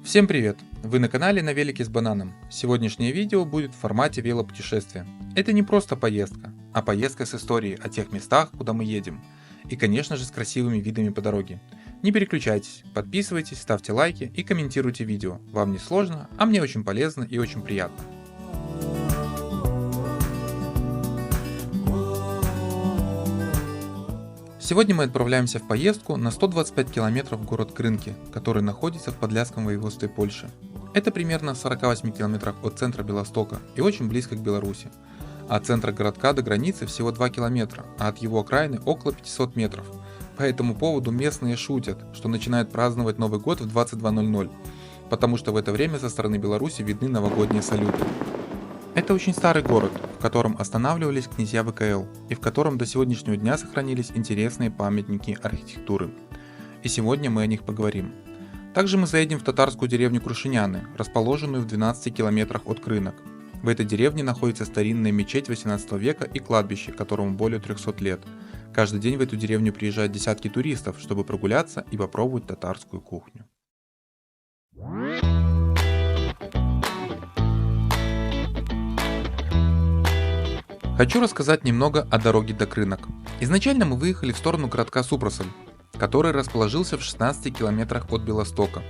Всем привет! Вы на канале На велике с бананом. Сегодняшнее видео будет в формате велопутешествия. Это не просто поездка, а поездка с историей о тех местах, куда мы едем. И конечно же с красивыми видами по дороге. Не переключайтесь, подписывайтесь, ставьте лайки и комментируйте видео. Вам не сложно, а мне очень полезно и очень приятно. Сегодня мы отправляемся в поездку на 125 километров в город Крынки, который находится в Подляском воеводстве Польши. Это примерно в 48 километрах от центра Белостока и очень близко к Беларуси. От центра городка до границы всего 2 километра, а от его окраины около 500 метров. По этому поводу местные шутят, что начинают праздновать Новый год в 22:00, потому что в это время со стороны Беларуси видны новогодние салюты. Это очень старый город, в котором останавливались князья ВКЛ и в котором до сегодняшнего дня сохранились интересные памятники архитектуры. И сегодня мы о них поговорим. Также мы заедем в татарскую деревню Крушиняны, расположенную в 12 километрах от Крынок. В этой деревне находится старинная мечеть 18 века и кладбище, которому более 300 лет. Каждый день в эту деревню приезжают десятки туристов, чтобы прогуляться и попробовать татарскую кухню. Хочу рассказать немного о дороге до Крынок. Изначально мы выехали в сторону городка Супросоль, который расположился в 16 километрах от Белостока.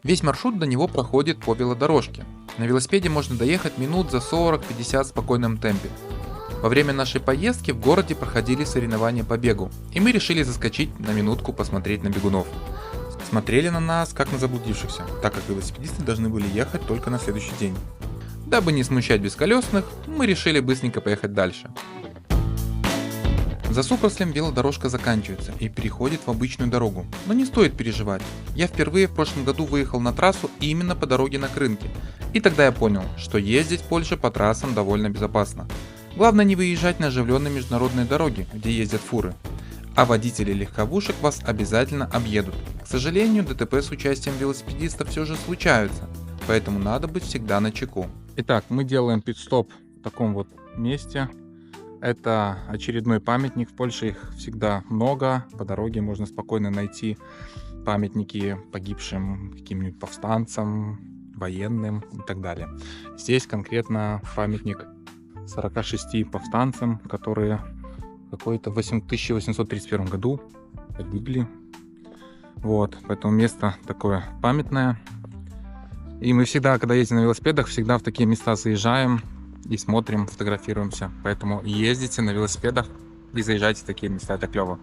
Весь маршрут до него проходит по велодорожке. На велосипеде можно доехать минут за 40-50 в спокойном темпе. Во время нашей поездки в городе проходили соревнования по бегу, и мы решили заскочить на минутку посмотреть на бегунов. Смотрели на нас как на заблудившихся, так как велосипедисты должны были ехать только на следующий день. Дабы не смущать бесколесных, мы решили быстренько поехать дальше. За Супрослем велодорожка заканчивается и переходит в обычную дорогу, но не стоит переживать. Я впервые в прошлом году выехал на трассу именно по дороге на Крынки, и тогда я понял, что ездить в Польше по трассам довольно безопасно. Главное не выезжать на оживленные международные дороги, где ездят фуры, а водители легковушек вас обязательно объедут. К сожалению, ДТП с участием велосипедистов все же случаются, поэтому надо быть всегда начеку. Итак, мы делаем пит-стоп в таком вот месте. Это очередной памятник. В Польше их всегда много. По дороге можно спокойно найти памятники погибшим каким-нибудь повстанцам, военным и так далее. Здесь конкретно памятник 46 повстанцам, которые в 1831 году погибли. Вот, поэтому место такое памятное. И мы всегда, когда ездим на велосипедах, всегда в такие места заезжаем и смотрим, фотографируемся. Поэтому ездите на велосипедах и заезжайте в такие места, это клево.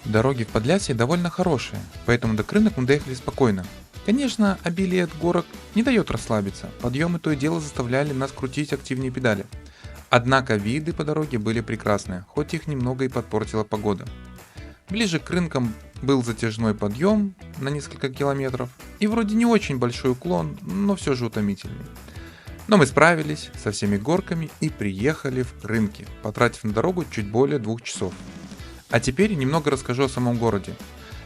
Дороги в Подлясье довольно хорошие, поэтому до Крынок мы доехали спокойно. Конечно, обилие от горок не дает расслабиться, подъемы то и дело заставляли нас крутить активнее педали. Однако виды по дороге были прекрасные, хоть их немного и подпортила погода. Ближе к Крынкам был затяжной подъем на несколько километров и вроде не очень большой уклон, но все же утомительный. Но мы справились со всеми горками и приехали в Крынки, потратив на дорогу чуть более 2 часов. А теперь немного расскажу о самом городе.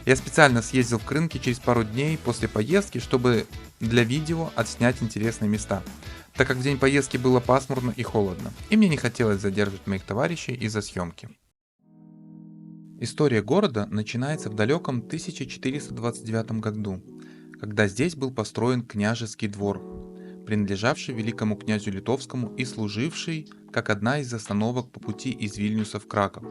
Я специально съездил в Крынки через пару дней после поездки, чтобы для видео отснять интересные места, так как в день поездки было пасмурно и холодно, и мне не хотелось задерживать моих товарищей из-за съемки. История города начинается в далеком 1429 году, когда здесь был построен княжеский двор, принадлежавший великому князю Литовскому и служивший как одна из остановок по пути из Вильнюса в Краков.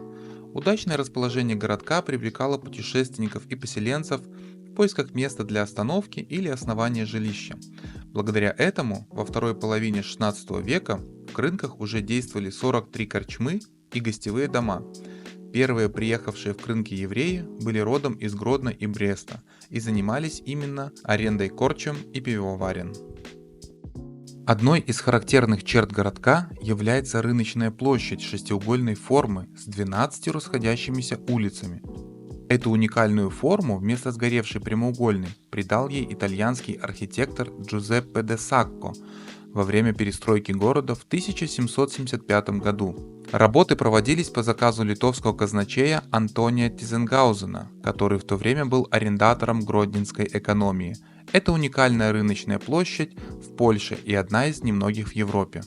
Удачное расположение городка привлекало путешественников и поселенцев в поисках места для остановки или основания жилища. Благодаря этому во второй половине XVI века в Крынках уже действовали 43 корчмы и гостевые дома. Первые приехавшие в Крынки евреи были родом из Гродно и Бреста и занимались именно арендой корчм и пивоварен. Одной из характерных черт городка является рыночная площадь шестиугольной формы с 12 расходящимися улицами. Эту уникальную форму вместо сгоревшей прямоугольной придал ей итальянский архитектор Джузеппе де Сакко во время перестройки города в 1775 году. Работы проводились по заказу литовского казначея Антония Тизенгаузена, который в то время был арендатором гродненской экономии. Это уникальная рыночная площадь в Польше и одна из немногих в Европе.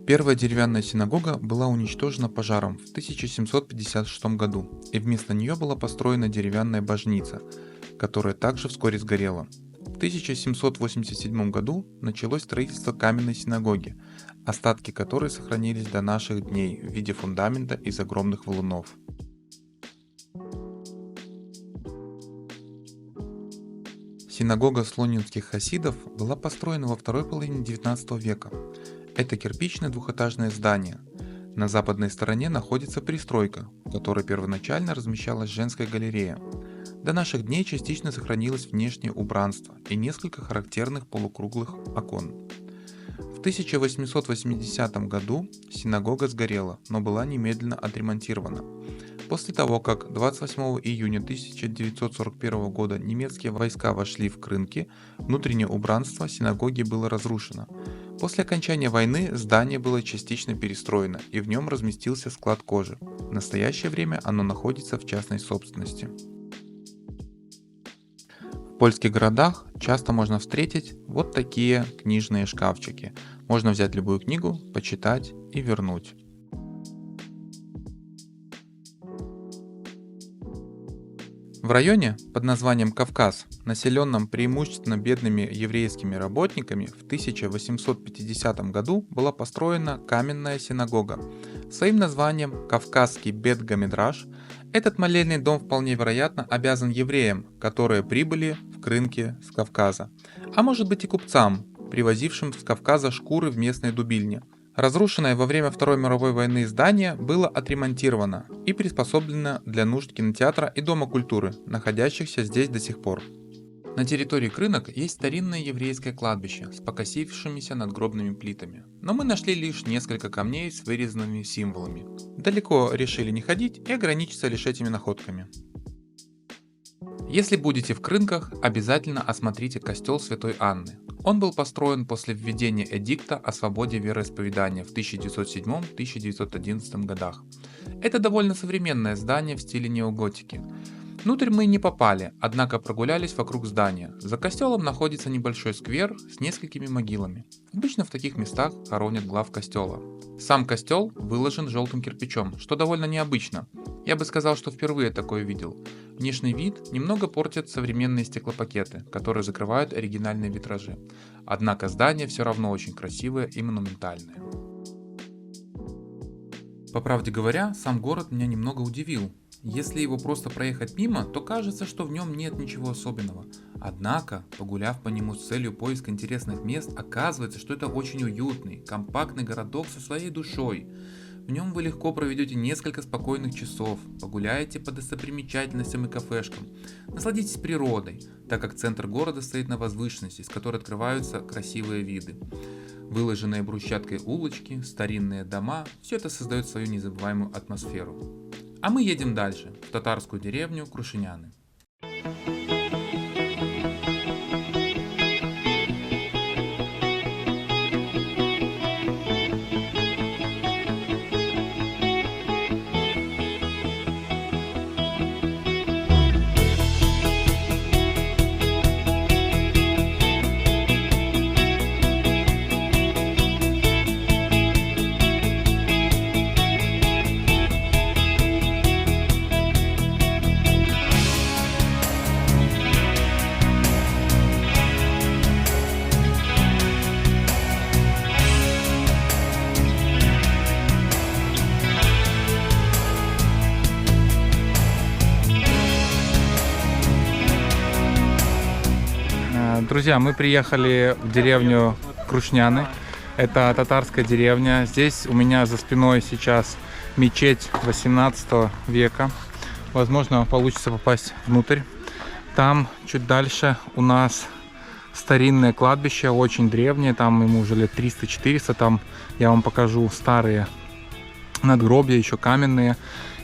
Первая деревянная синагога была уничтожена пожаром в 1756 году, и вместо нее была построена деревянная божница, которая также вскоре сгорела. В 1787 году началось строительство каменной синагоги, остатки которой сохранились до наших дней в виде фундамента из огромных валунов. Синагога слонинских хасидов была построена во второй половине XIX века. Это кирпичное двухэтажное здание. На западной стороне находится пристройка, в которой первоначально размещалась женская галерея. До наших дней частично сохранилось внешнее убранство и несколько характерных полукруглых окон. В 1880 году синагога сгорела, но была немедленно отремонтирована. После того, как 28 июня 1941 года немецкие войска вошли в Крынки, внутреннее убранство синагоги было разрушено. После окончания войны здание было частично перестроено, и в нем разместился склад кожи. В настоящее время оно находится в частной собственности. В польских городах часто можно встретить вот такие книжные шкафчики. Можно взять любую книгу, почитать и вернуть. В районе под названием Кавказ, населенном преимущественно бедными еврейскими работниками, в 1850 году была построена каменная синагога. Своим названием Кавказский Бет-Гамидраш этот молельный дом вполне вероятно обязан евреям, которые прибыли в Крынки с Кавказа, а может быть и купцам, привозившим с Кавказа шкуры в местной дубильне. Разрушенное во время Второй мировой войны здание было отремонтировано и приспособлено для нужд кинотеатра и Дома культуры, находящихся здесь до сих пор. На территории Крынок есть старинное еврейское кладбище с покосившимися надгробными плитами, но мы нашли лишь несколько камней с вырезанными символами. Далеко решили не ходить и ограничиться лишь этими находками. Если будете в Крынках, обязательно осмотрите костел Святой Анны. Он был построен после введения эдикта о свободе вероисповедания в 1907-1911 годах. Это довольно современное здание в стиле неоготики. Внутрь мы не попали, однако прогулялись вокруг здания. За костелом находится небольшой сквер с несколькими могилами. Обычно в таких местах хоронят глав костела. Сам костел выложен желтым кирпичом, что довольно необычно. Я бы сказал, что впервые такое видел. Внешний вид немного портят современные стеклопакеты, которые закрывают оригинальные витражи. Однако здание все равно очень красивое и монументальное. По правде говоря, сам город меня немного удивил. Если его просто проехать мимо, то кажется, что в нем нет ничего особенного. Однако, погуляв по нему с целью поиска интересных мест, оказывается, что это очень уютный, компактный городок со своей душой. В нем вы легко проведете несколько спокойных часов, погуляете по достопримечательностям и кафешкам, насладитесь природой, так как центр города стоит на возвышенности, с которой открываются красивые виды. Выложенные брусчаткой улочки, старинные дома – все это создает свою незабываемую атмосферу. А мы едем дальше, в татарскую деревню Крушиняны. Друзья, мы приехали в деревню Крушняны. Это татарская деревня. Здесь у меня за спиной сейчас мечеть 18 века. Возможно, получится попасть внутрь. Там чуть дальше у нас старинное кладбище, очень древнее. Там ему уже лет 300-400. Там я вам покажу старые надгробия, еще каменные.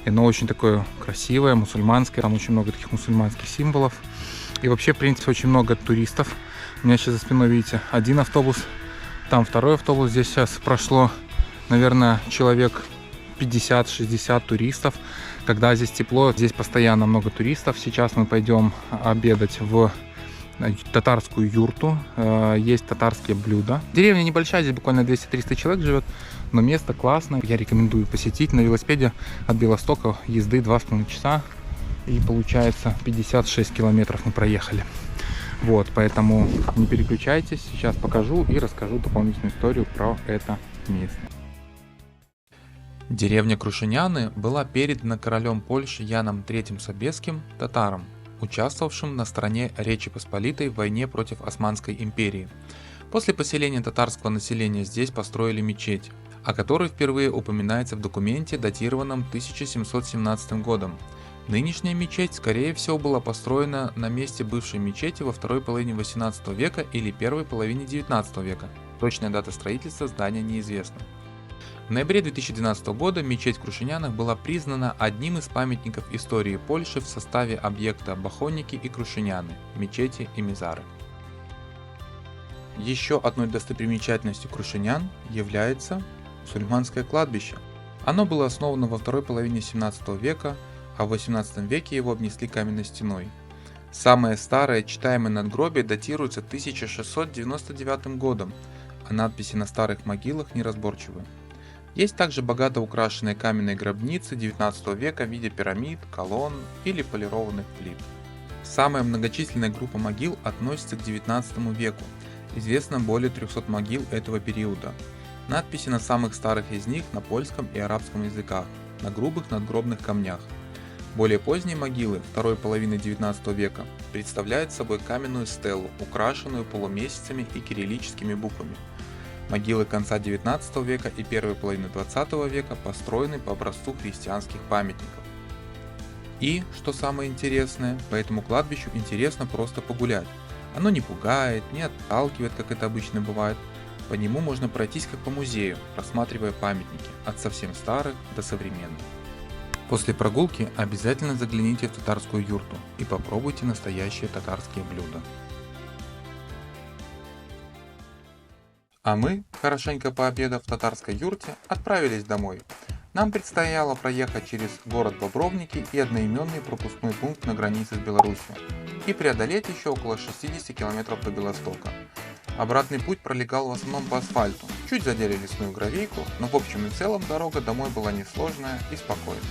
Оно очень такое красивое, мусульманское. Там очень много таких мусульманских символов. И вообще, в принципе, очень много туристов. У меня сейчас за спиной, видите, один автобус. Там второй автобус. Здесь сейчас прошло, наверное, человек 50-60 туристов. Когда здесь тепло, здесь постоянно много туристов. Сейчас мы пойдем обедать в татарскую юрту. Есть татарские блюда. Деревня небольшая, здесь буквально 200-300 человек живет. Но место классное. Я рекомендую посетить. На велосипеде от Белостока езды 2,5 часа. И получается 56 километров мы проехали. Вот, поэтому не переключайтесь. Сейчас покажу и расскажу дополнительную историю про это место. Деревня Крушеняны была передана королем Польши Яном III Собеским татарам, участвовавшим на стороне Речи Посполитой в войне против Османской империи. После поселения татарского населения здесь построили мечеть, о которой впервые упоминается в документе, датированном 1717 годом. Нынешняя мечеть, скорее всего, была построена на месте бывшей мечети во второй половине 18 века или первой половине 19 века. Точная дата строительства здания неизвестна. В ноябре 2012 года мечеть в Крушенянах была признана одним из памятников истории Польши в составе объекта Бахонники и Крушеняны, мечети и мезары. Еще одной достопримечательностью Крушенян является мусульманское кладбище. Оно было основано во второй половине 17 века, а в 18 веке его обнесли каменной стеной. Самое старое читаемое надгробие датируется 1699 годом, а надписи на старых могилах неразборчивы. Есть также богато украшенные каменные гробницы 19 века в виде пирамид, колонн или полированных плит. Самая многочисленная группа могил относится к 19 веку. Известно более 300 могил этого периода. Надписи на самых старых из них на польском и арабском языках, на грубых надгробных камнях. Более поздние могилы второй половины 19 века представляют собой каменную стелу, украшенную полумесяцами и кириллическими буквами. Могилы конца 19 века и первой половины 20 века построены по образцу христианских памятников. И, что самое интересное, по этому кладбищу интересно просто погулять. Оно не пугает, не отталкивает, как это обычно бывает. По нему можно пройтись как по музею, рассматривая памятники, от совсем старых до современных. После прогулки обязательно загляните в татарскую юрту и попробуйте настоящие татарские блюда. А мы, хорошенько пообедав в татарской юрте, отправились домой. Нам предстояло проехать через город Бобровники и одноименный пропускной пункт на границе с Беларусью и преодолеть еще около 60 километров до Белостока. Обратный путь пролегал в основном по асфальту, чуть задели лесную гравийку, но в общем и целом дорога домой была несложная и спокойная.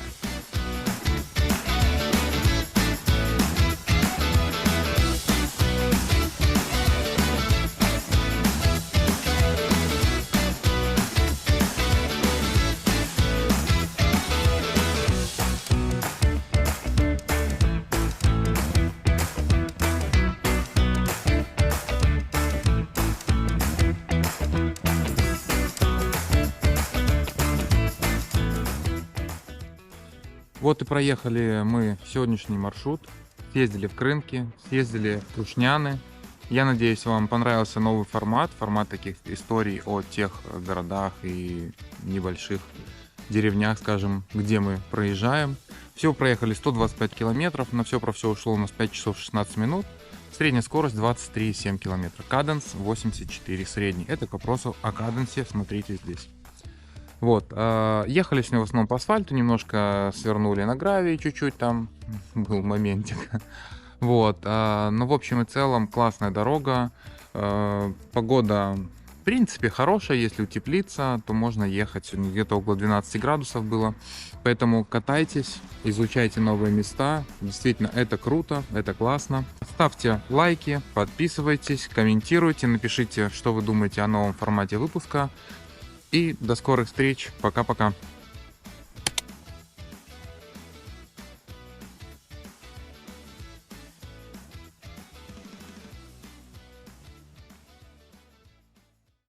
Вот и проехали мы сегодняшний маршрут. Съездили в Крынки, съездили в Крушняны. Я надеюсь, вам понравился новый формат таких историй о тех городах и небольших деревнях, скажем, где мы проезжаем. Всего проехали 125 километров, на все про все ушло у нас 5 часов 16 минут. Средняя скорость 23,7 километра, каденс 84 средний. Это к вопросу о каденсе, смотрите здесь. Вот, ехали с ним в основном по асфальту, немножко свернули на гравий, чуть-чуть там был моментик. Вот, но в общем и целом классная дорога, погода в принципе хорошая, если утеплиться, то можно ехать, сегодня где-то около 12 градусов было, поэтому катайтесь, изучайте новые места, действительно это круто, это классно. Ставьте лайки, подписывайтесь, комментируйте, напишите, что вы думаете о новом формате выпуска. И до скорых встреч. Пока-пока.